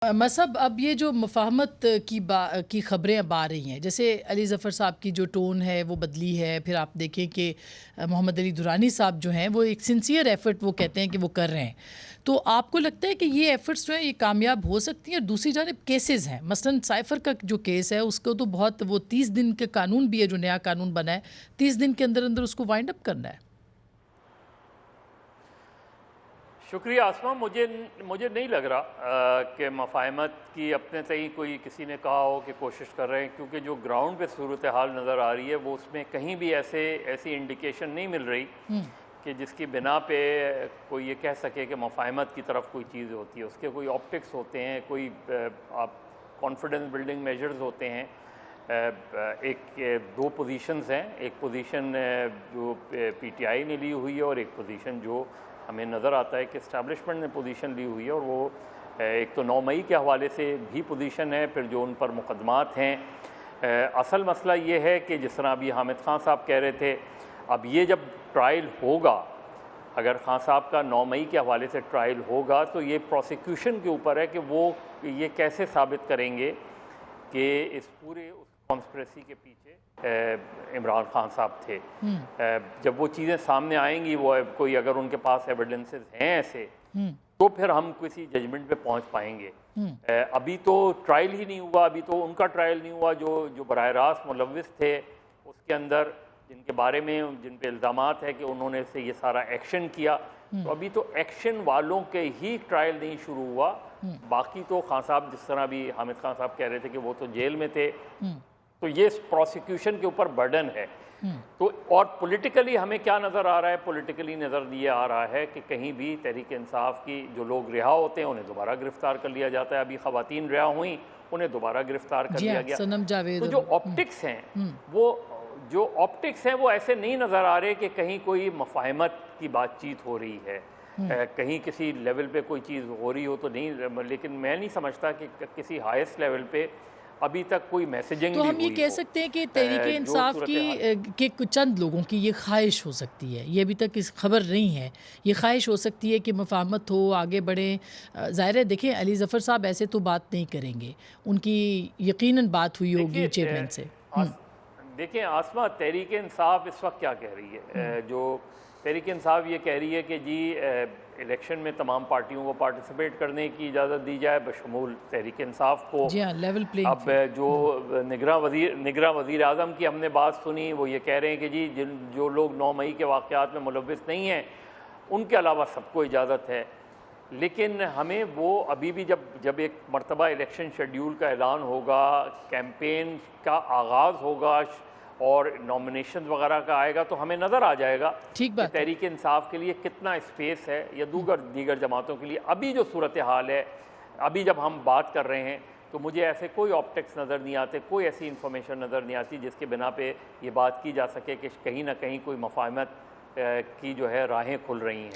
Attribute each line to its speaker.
Speaker 1: मसहब अब ये जो मुफ़ाहमत की ख़बरें अब आ रही हैं, जैसे अली ज़फ़र साहब की जो टोन है वो बदली है। फिर आप देखें कि मोहम्मद अली दुरानी साहब जो हैं वो एक सिंसियर एफ़र्ट वो कहते हैं कि वो कर रहे हैं। तो आपको लगता है कि ये एफ़र्ट्स जो हैं ये कामयाब हो सकती हैं? और दूसरी जानिब केसेस हैं, मसलन साइफ़र का जो केस है उसको तो बहुत वो 30 दिन का कानून भी है जो नया कानून बना है, 30 दिन के अंदर अंदर उसको वाइंड अप करना है।
Speaker 2: शुक्रिया आसमा। मुझे मुझे नहीं लग रहा कि मफ़ाहमत की अपने से ही कोई किसी ने कहा हो कि कोशिश कर रहे हैं, क्योंकि जो ग्राउंड पे सूरत हाल नज़र आ रही है वो उसमें कहीं भी ऐसी इंडिकेशन नहीं मिल रही कि जिसकी बिना पे कोई ये कह सके कि मफ़ाहमत की तरफ कोई चीज़ होती है। उसके कोई ऑप्टिक्स होते हैं, कोई आप कॉन्फिडेंस बिल्डिंग मेजर्स होते हैं। दो पोजीशंस हैं, एक पोजीशन जो पीटीआई ने ली हुई है और एक पोजीशन जो हमें नज़र आता है कि इस्टेब्लिशमेंट ने पोजीशन ली हुई है। और वो एक तो 9 मई के हवाले से भी पोजीशन है, फिर जो उन पर मुकदमात हैं। असल मसला ये है कि जिस तरह अभी हामिद खान साहब कह रहे थे, अब ये जब ट्रायल होगा, अगर खान साहब का 9 मई के हवाले से ट्रायल होगा तो ये प्रोसिक्यूशन के ऊपर है कि वो ये कैसे साबित करेंगे कि इस पूरे उस कॉन्स्पिरेसी के पीछे इमरान खान साहब थे। जब वो चीज़ें सामने आएंगी, वो कोई अगर उनके पास एविडेंसेस हैं ऐसे, तो फिर हम किसी जजमेंट पे पहुंच पाएंगे। अभी तो ट्रायल ही नहीं हुआ, अभी तो उनका ट्रायल नहीं हुआ जो बराह रास्त मुलव्विस थे उसके अंदर, जिनके बारे में जिन पे इल्ज़ामात है कि उन्होंने से ये सारा एक्शन किया। तो अभी तो एक्शन वालों के ही ट्रायल नहीं शुरू हुआ। बाकी तो खान साहब, जिस तरह भी हामिद खान साहब कह रहे थे कि वो तो जेल में थे, तो ये प्रोसिक्यूशन के ऊपर बर्डन है। तो और पॉलिटिकली हमें क्या नज़र आ रहा है? पॉलिटिकली नज़र ये आ रहा है कि कहीं भी तहरीक इंसाफ की जो लोग रिहा होते हैं उन्हें दोबारा गिरफ्तार कर लिया जाता है। अभी ख़वातीन रिहा हुई, उन्हें दोबारा गिरफ्तार कर लिया गया।
Speaker 1: सनम जावेद
Speaker 2: तो जो ऑप्टिक्स हैं वो ऐसे नहीं नज़र आ रहे कि कहीं कोई मफ़ाहमत की बातचीत हो रही है, कहीं किसी लेवल पे कोई चीज़ हो रही हो तो नहीं। लेकिन मैं नहीं समझता कि किसी हाईएस्ट लेवल पे अभी तक कोई मैसेजिंग
Speaker 1: तो
Speaker 2: भी
Speaker 1: हम ये
Speaker 2: हुई
Speaker 1: कह
Speaker 2: हो।
Speaker 1: सकते हैं कि तहरीक इंसाफ की के चंद लोगों की ये ख्वाहिश हो सकती है, ये अभी तक इस खबर नहीं है, ये ख्वाहिश हो सकती है कि मुफाहमत हो, आगे बढ़ें। ज़ाहिर है, देखें अली ज़फ़र साहब ऐसे तो बात नहीं करेंगे, उनकी यकीनन बात हुई होगी चेयरमैन से।
Speaker 2: देखिए आसमा, तहरीक इंसाफ इस वक्त क्या कह रही है? जो तहरीक इंसाफ ये कह रही है कि जी इलेक्शन में तमाम पार्टियों को पार्टिसिपेट करने की इजाज़त दी जाए, बशमूल तहरीक इंसाफ को।
Speaker 1: जी हाँ, लेवल प्लेइंग
Speaker 2: अब जो निगरां वज़ीर आज़म की हमने बात सुनी, वो ये कह रहे हैं कि जी जो लोग 9 मई के वाक़यात में मुलव्विस नहीं हैं उनके अलावा सबको इजाज़त है। लेकिन हमें वो अभी भी जब एक मरतबा इलेक्शन शेड्यूल का ऐलान होगा, कैंपेन का आगाज़ होगा और नॉमिनेशन वगैरह का आएगा, तो हमें नज़र आ जाएगा कि तहरीक इंसाफ के लिए कितना स्पेस है या दीगर जमातों के लिए। अभी जो सूरत हाल है, अभी जब हम बात कर रहे हैं, तो मुझे ऐसे कोई ऑप्टिक्स नज़र नहीं आते, कोई ऐसी इन्फॉर्मेशन नज़र नहीं आती जिसके बिना पे ये बात की जा सके कि कहीं ना कहीं कोई मफ़ाहमत की जो है राहें खुल रही हैं।